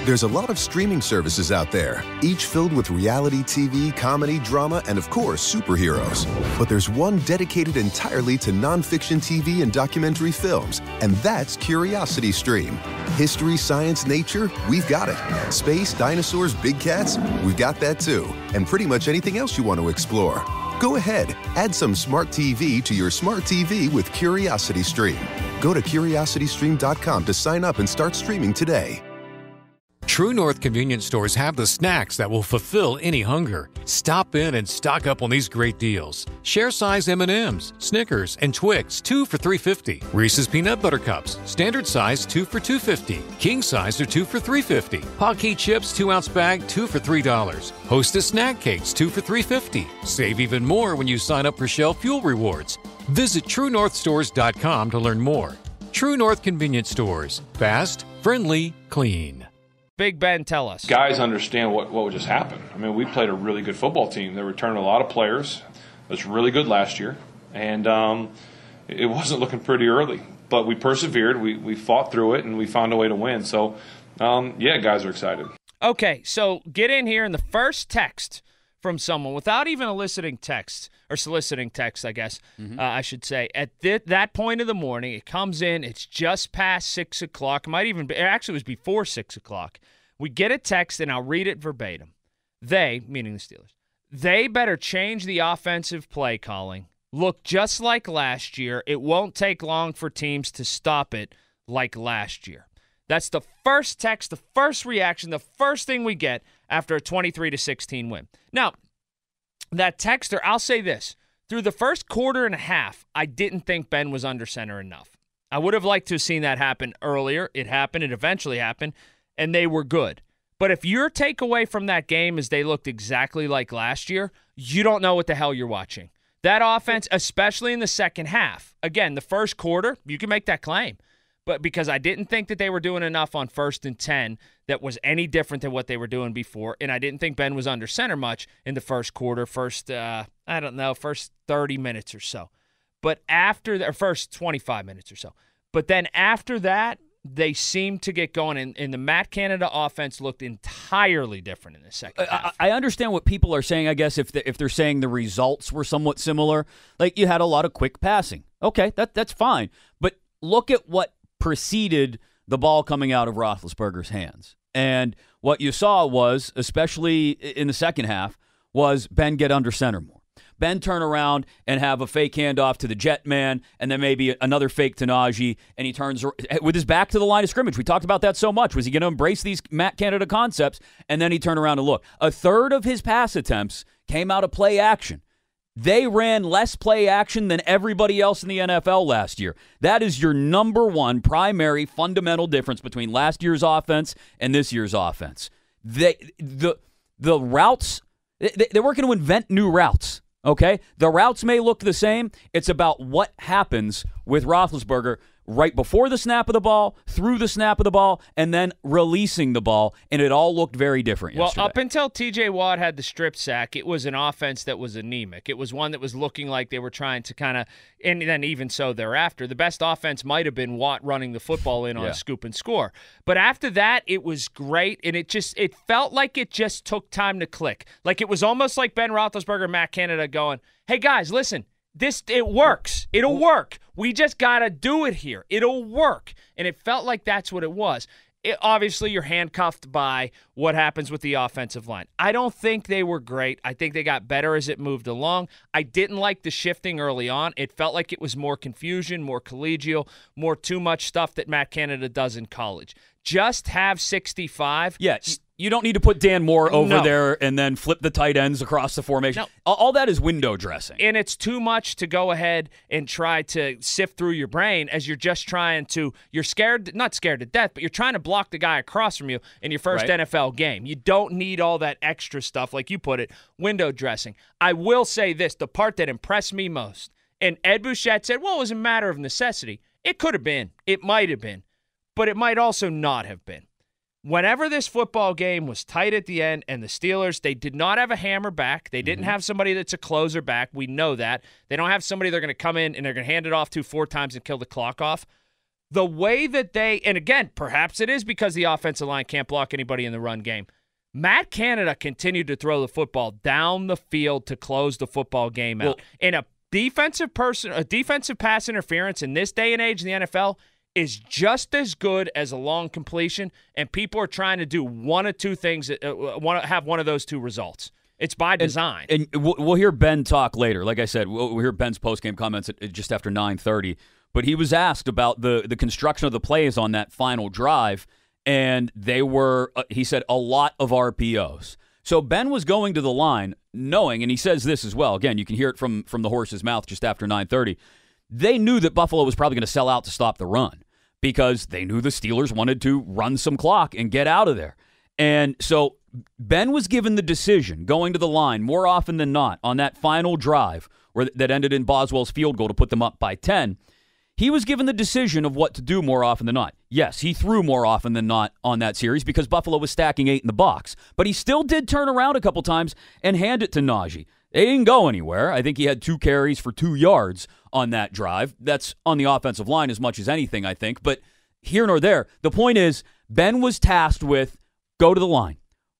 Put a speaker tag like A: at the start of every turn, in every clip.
A: There's a lot of streaming services out there, each filled with reality TV, comedy, drama, and of course, superheroes. But there's one dedicated entirely to nonfiction TV and documentary films, and that's Curiosity Stream. History, science, nature, we've got it. Space, dinosaurs, big cats, we've got that too. And pretty much anything else you want to explore. Go ahead, add some smart TV to your smart TV with Curiosity Stream. Go to curiositystream.com to sign up and start streaming today.
B: True North convenience stores have the snacks that will fulfill any hunger. Stop in and stock up on these great deals. Share size M&Ms, Snickers, and Twix, 2 for $3.50. Reese's Peanut Butter Cups, standard size, 2 for $2.50. King size are 2 for $3.50. Pocky Chips, 2-ounce bag, 2 for $3. Hostess Snack Cakes, 2 for $3.50. Save even more when you sign up for Shell Fuel Rewards. Visit TrueNorthStores.com to learn more. True North Convenience Stores. Fast, friendly, clean.
C: Big Ben, tell us.
D: Guys understand what just happened. I mean, we played a really good football team. They returned a lot of players. It was really good last year. And it wasn't looking pretty early. But we persevered. We fought through it, and we found a way to win. So, yeah, guys are excited.
C: Okay, so get in here, and the first text from someone, without even eliciting text, or soliciting text, I guess, I should say, at that point of the morning, it comes in, it's just past 6 o'clock. It actually was before 6 o'clock. We get a text, and I'll read it verbatim. They, meaning the Steelers, they better change the offensive play calling. Look just like last year. It won't take long for teams to stop it like last year. That's the first text, the first reaction, the first thing we get after a 23-16 win. Now, that texter, I'll say this. Through the first quarter and a half, I didn't think Ben was under center enough. I would have liked to have seen that happen earlier. It happened. It eventually happened, and they were good. But if your takeaway from that game is they looked exactly like last year, you don't know what the hell you're watching. That offense, especially in the second half, again, the first quarter, you can make that claim. But because I didn't think that they were doing enough on 1st and 10 that was any different than what they were doing before, and I didn't think Ben was under center much in the first quarter, first 30 minutes or so. But after the first 25 minutes or so. But then after that, they seemed to get going, and the Matt Canada offense looked entirely different in the second half.
E: I understand what people are saying, I guess, if they're saying the results were somewhat similar. Like, you had a lot of quick passing. Okay, that's fine. But look at what preceded the ball coming out of Roethlisberger's hands. And what you saw was, especially in the second half, was Ben get under center more. Ben turn around and have a fake handoff to the jet man, and then maybe another fake to Najee, and he turns with his back to the line of scrimmage. We talked about that so much. Was he going to embrace these Matt Canada concepts? And then he turned around and look. A third of his pass attempts came out of play action. They ran less play action than everybody else in the NFL last year. That is your number one primary fundamental difference between last year's offense and this year's offense. The routes, they're working to invent new routes, okay? The routes may look the same. It's about what happens with Roethlisberger right before the snap of the ball, through the snap of the ball, and then releasing the ball, and it all looked very different yesterday.
C: Well, up until T.J. Watt had the strip sack, it was an offense that was anemic. It was one that was looking like they were trying to kind of, and then even so thereafter, the best offense might have been Watt running the football in on a scoop and score. But after that, it was great, and it felt like it just took time to click. Like it was almost like Ben Roethlisberger and Matt Canada going, hey, guys, listen. It works. It'll work. We just got to do it here. It'll work. And it felt like that's what it was. Obviously, you're handcuffed by what happens with the offensive line. I don't think they were great. I think they got better as it moved along. I didn't like the shifting early on. It felt like it was more confusion, more collegial, more too much stuff that Matt Canada does in college. Just have 65.
E: Yeah, you don't need to put Dan Moore over there and then flip the tight ends across the formation. No. All that is window dressing.
C: And it's too much to go ahead and try to sift through your brain as you're just trying to, not scared to death, but you're trying to block the guy across from you in your first NFL game. You don't need all that extra stuff, like you put it, window dressing. I will say this, the part that impressed me most, and Ed Bouchette said, well, it was a matter of necessity. It could have been. It might have been. But it might also not have been. Whenever this football game was tight at the end and the Steelers, they did not have a hammer back. They didn't have somebody that's a closer back. We know that. They don't have somebody they're going to come in and they're going to hand it off to 4 times and kill the clock off. the way that and again, perhaps it is because the offensive line can't block anybody in the run game. Matt Canada continued to throw the football down the field to close the football game out. And a defensive pass interference in this day and age in the NFL is just as good as a long completion, and people are trying to do one of two things, have one of those two results. It's by design.
E: And we'll hear Ben talk later. Like I said, we'll hear Ben's postgame comments just after 9:30. But he was asked about the construction of the plays on that final drive, and they were, he said, a lot of RPOs. So Ben was going to the line knowing, and he says this as well, again, you can hear it from the horse's mouth just after 9:30, they knew that Buffalo was probably going to sell out to stop the run because they knew the Steelers wanted to run some clock and get out of there. And so Ben was given the decision going to the line more often than not on that final drive that ended in Boswell's field goal to put them up by 10. He was given the decision of what to do more often than not. Yes, he threw more often than not on that series because Buffalo was stacking 8 in the box. But he still did turn around a couple times and hand it to Najee. They didn't go anywhere. I think he had 2 carries for 2 yards on that drive. That's on the offensive line as much as anything, I think. But here nor there, the point is Ben was tasked with go to the line,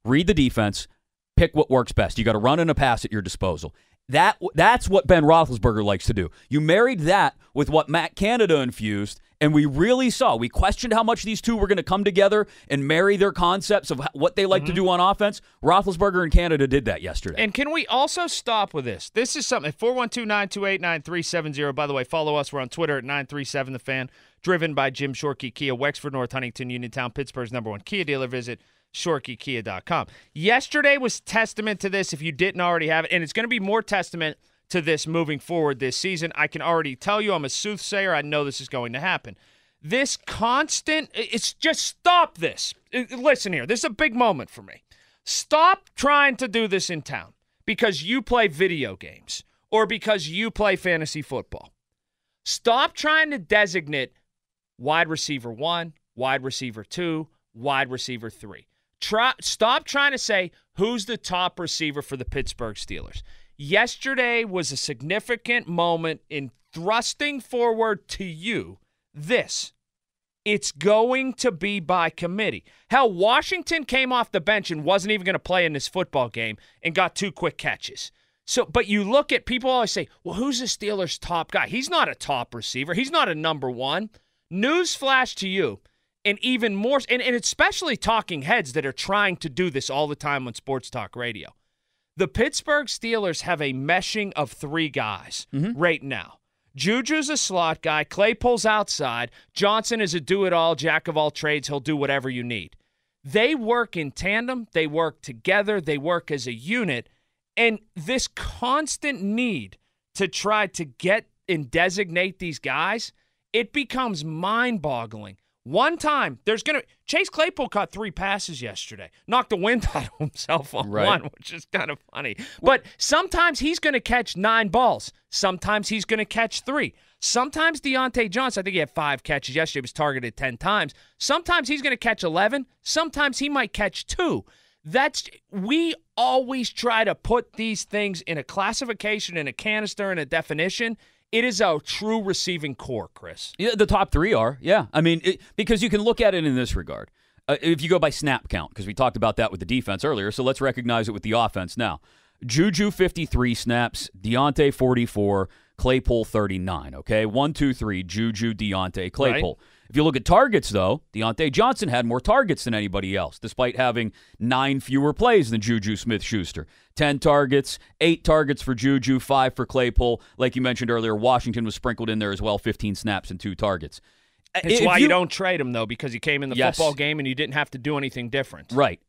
E: read the defense, pick what works best. You got to run and a pass at your disposal. That's what Ben Roethlisberger likes to do. You married that with what Matt Canada infused, and we really saw. We questioned how much these two were going to come together and marry their concepts of what they like to do on offense. Roethlisberger and Canada did that yesterday.
C: And can we also stop with this? This is something. 412-928-9370. By the way, follow us. We're on Twitter at 937thefan. Driven by Jim Shorkey Kia, Wexford, North Huntington, Uniontown, Pittsburgh's #1 Kia dealer. Visit ShorkeyKia.com. Yesterday was testament to this if you didn't already have it, and it's going to be more testament to this moving forward this season. I can already tell you, I'm a soothsayer. I know this is going to happen. This constant, it's just stop this. Listen here, this is a big moment for me. Stop trying to do this in town because you play video games or because you play fantasy football. Stop trying to designate wide receiver 1, wide receiver 2, wide receiver 3. Stop trying to say who's the top receiver for the Pittsburgh Steelers. Yesterday was a significant moment in thrusting forward to you this. It's going to be by committee. Hell, Washington came off the bench and wasn't even going to play in this football game and got 2 quick catches. So, but you look at, people always say, well, who's the Steelers' top guy? He's not a top receiver. He's not a number 1. Newsflash to you. And even more, and especially talking heads that are trying to do this all the time on sports talk radio. The Pittsburgh Steelers have a meshing of 3 guys right now. Juju's a slot guy. Claypool's outside. Johnson is a do-it-all, jack-of-all-trades. He'll do whatever you need. They work in tandem. They work together. They work as a unit. And this constant need to try to get and designate these guys, it becomes mind-boggling. One time, Chase Claypool caught 3 passes yesterday. Knocked the wind out of himself on one, which is kind of funny. But sometimes he's going to catch 9 balls. Sometimes he's going to catch 3. Sometimes Deontay Johnson, I think he had 5 catches yesterday, was targeted 10 times. Sometimes he's going to catch 11. Sometimes he might catch 2. We always try to put these things in a classification, in a canister, in a definition. It is a true receiving core, Chris.
E: Yeah, the top 3 are, yeah. I mean, because you can look at it in this regard. If you go by snap count, because we talked about that with the defense earlier, so let's recognize it with the offense now. Juju, 53 snaps. Deontay, 44. Claypool, 39, okay? 1, 2, 3, Juju, Deontay, Claypool. Right. If you look at targets, though, Deontay Johnson had more targets than anybody else, despite having 9 fewer plays than Juju Smith-Schuster. 10 targets, 8 targets for Juju, 5 for Claypool. Like you mentioned earlier, Washington was sprinkled in there as well, 15 snaps and 2 targets.
C: It's why you don't trade him, though, because he came in the football game and you didn't have to do anything different.
E: Right.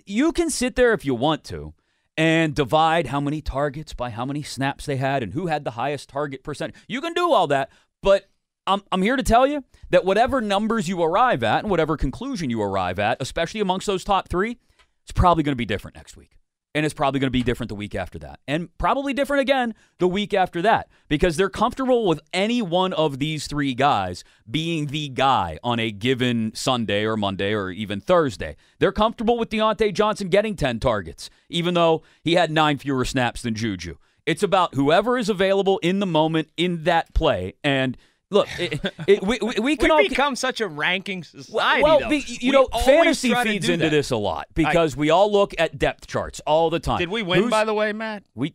E: You can sit there if you want to and divide how many targets by how many snaps they had and who had the highest target percent. You can do all that, but I'm here to tell you that whatever numbers you arrive at and whatever conclusion you arrive at, especially amongst those top 3, it's probably going to be different next week. And it's probably going to be different the week after that. And probably different again the week after that. Because they're comfortable with any one of these 3 guys being the guy on a given Sunday or Monday or even Thursday. They're comfortable with Deontay Johnson getting 10 targets, even though he had 9 fewer snaps than Juju. It's about whoever is available in the moment in that play. And Look, we can all
C: become such a ranking society. Well,
E: fantasy feeds into this a lot because we all look at depth charts all the time.
C: Did we win, by the way, Matt?
E: We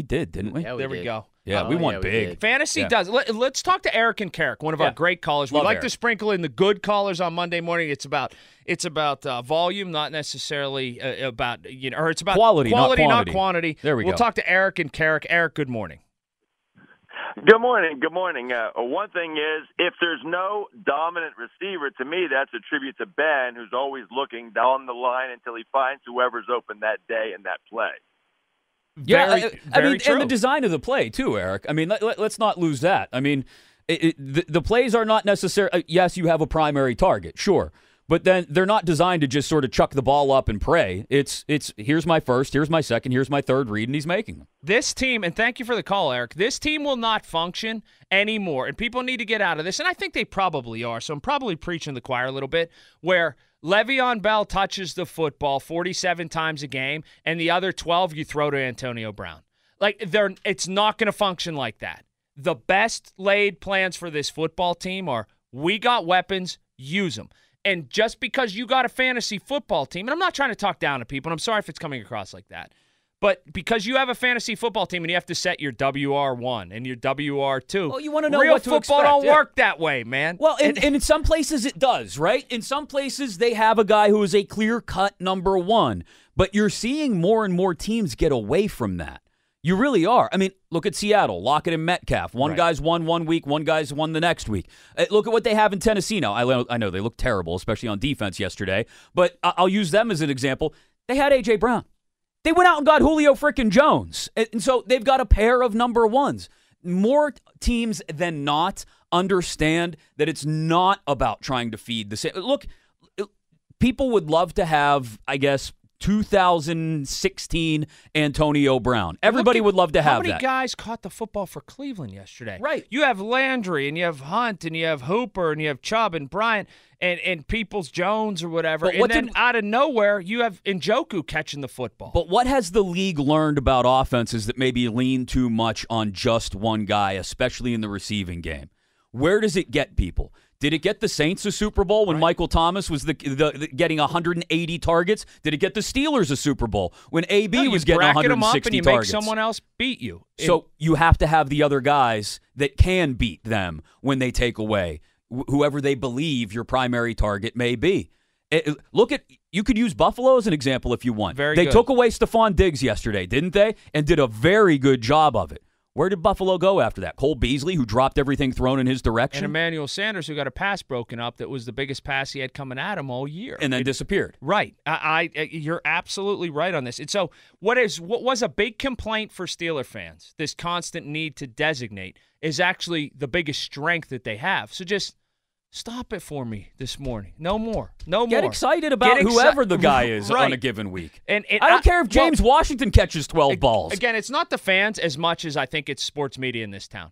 E: did, didn't we?
F: Yeah,
C: there we go.
E: Yeah, we won big.
C: Fantasy does. Let's talk to Eric and Carrick, one of our great callers. We like to sprinkle in the good callers on Monday morning. It's about volume, not necessarily about or it's about quality, not quantity.
E: There we go.
C: We'll talk to Eric and Carrick. Eric, good morning.
G: Good morning. Good morning. One thing is, if there's no dominant receiver, to me, that's a tribute to Ben, who's always looking down the line until he finds whoever's open that day in that play.
E: Yeah,
C: very true.
E: And the design of the play, too, Eric. I mean, let's not lose that. I mean, the plays are not necessarily, yes, you have a primary target, sure. But then they're not designed to just sort of chuck the ball up and pray. It's here's my first, here's my second, here's my third read, and he's making them.
C: This team, and thank you for the call, Eric, this team will not function anymore, and people need to get out of this, and I think they probably are, so I'm probably preaching the choir a little bit, where Le'Veon Bell touches the football 47 times a game, and the other 12 you throw to Antonio Brown. It's not going to function like that. The best laid plans for this football team are, we got weapons, use them. And just because you got a fantasy football team, and I'm not trying to talk down to people, and I'm sorry if it's coming across like that, but because you have a fantasy football team and you have to set your WR1 and your WR2,
E: well, you want to know
C: real
E: what to
C: football
E: expect.
C: don't work that way, man.
E: Well, and in some places it does, right? In some places they have a guy who is a clear-cut number one, but you're seeing more and more teams get away from that. You really are. I mean, look at Seattle, Lockett and Metcalf. One guy's won one week, one guy's won the next week. Look at what they have in Tennessee now. I know they look terrible, especially on defense yesterday, but I'll use them as an example. They had A.J. Brown. They went out and got Julio frickin' Jones, and so they've got a pair of number ones. More teams than not understand that it's not about trying to feed the same. Look, people would love to have, I guess, 2016 Antonio Brown. Everybody would love to have that.
C: How many guys caught the football for Cleveland yesterday?
E: Right.
C: You have Landry, and you have Hunt, and you have Hooper, and you have Chubb, and Bryant, and Peoples-Jones or whatever. And then out of nowhere, you have Njoku catching the football.
E: But what has the league learned about offenses that maybe lean too much on just one guy, especially in the receiving game? Where does it get people? Did it get the Saints a Super Bowl when Michael Thomas was the getting 180 targets? Did it get the Steelers a Super Bowl when AB was getting 160
C: them up and you
E: targets?
C: Make someone else beat you.
E: So you have to have the other guys that can beat them when they take away whoever they believe your primary target may be. You could use Buffalo as an example if you want. They took away Stephon Diggs yesterday, didn't they? And did a very good job of it. Where did Buffalo go after that? Cole Beasley, who dropped everything thrown in his direction?
C: And Emmanuel Sanders, who got a pass broken up that was the biggest pass he had coming at him all year.
E: And then disappeared.
C: Right. You're absolutely right on this. And so what was a big complaint for Steeler fans, this constant need to designate, is actually the biggest strength that they have. So just stop it for me this morning. No more.
E: Get excited about whoever the guy is on a given week. And I don't care if James Washington catches 12 balls.
C: Again, it's not the fans as much as I think it's sports media in this town.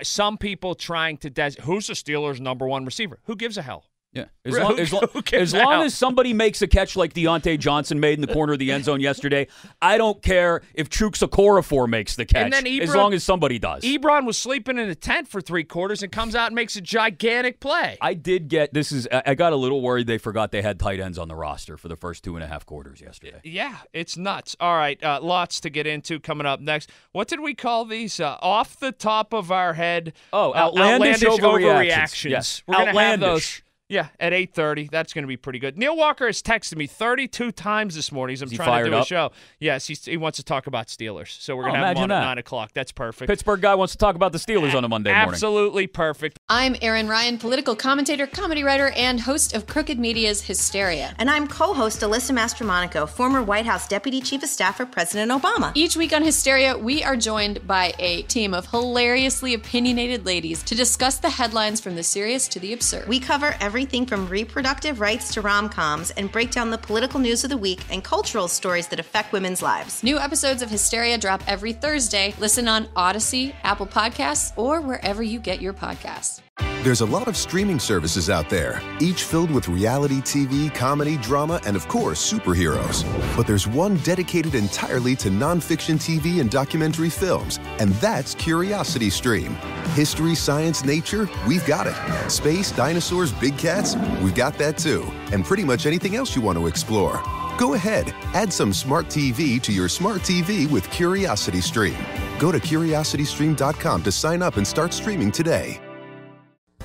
C: Some people trying to who's the Steelers' number one receiver? Who gives a hell?
E: Yeah, as long as somebody makes a catch like Deontay Johnson made in the corner of the end zone yesterday, I don't care if Chuks Okorafor makes the catch, as long as somebody does.
C: Ebron was sleeping in a tent for 3 quarters and comes out and makes a gigantic play.
E: I got a little worried they forgot they had tight ends on the roster for the first 2.5 quarters yesterday.
C: Yeah, it's nuts. All right, lots to get into coming up next. What did we call these? Off the top of our head.
E: Outlandish overreactions.
C: Yes, we're going to have those. Yeah, at 8:30. That's going to be pretty good. Neil Walker has texted me 32 times this morning as I'm trying to do a show. Yes, he wants to talk about Steelers. So we're going to have him on at 9 o'clock. That's perfect.
E: Pittsburgh guy wants to talk about the Steelers on a Monday morning.
C: Absolutely perfect.
H: I'm Erin Ryan, political commentator, comedy writer, and host of Crooked Media's Hysteria.
I: And I'm co-host Alyssa Mastromonaco, former White House Deputy Chief of Staff for President Obama.
H: Each week on Hysteria, we are joined by a team of hilariously opinionated ladies to discuss the headlines from the serious to the absurd.
I: We cover everything from reproductive rights to rom-coms and break down the political news of the week and cultural stories that affect women's lives.
H: New episodes of Hysteria drop every Thursday. Listen on Odyssey, Apple Podcasts, or wherever you get your podcasts.
A: There's a lot of streaming services out there, each filled with reality TV, comedy, drama, and of course, superheroes. But there's one dedicated entirely to nonfiction TV and documentary films, and that's Curiosity Stream. History, science, nature, we've got it. Space, dinosaurs, big cats, we've got that too. And pretty much anything else you want to explore. Go ahead, add some smart TV to your smart TV with Curiosity Stream. Go to curiositystream.com to sign up and start streaming today.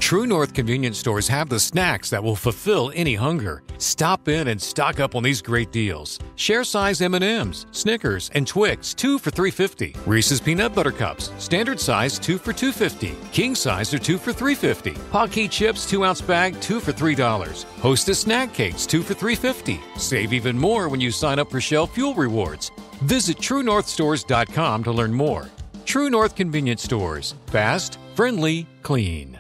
B: True North convenience stores have the snacks that will fulfill any hunger. Stop in and stock up on these great deals. Share size M&Ms, Snickers, and Twix, 2 for $3.50. Reese's Peanut Butter Cups, standard size, 2 for $2.50. King size are 2 for $3.50. Pocky Chips, 2-ounce bag, 2 for $3. Hostess Snack Cakes, 2 for $3.50. Save even more when you sign up for Shell Fuel Rewards. Visit TrueNorthStores.com to learn more. True North Convenience Stores. Fast, friendly, clean.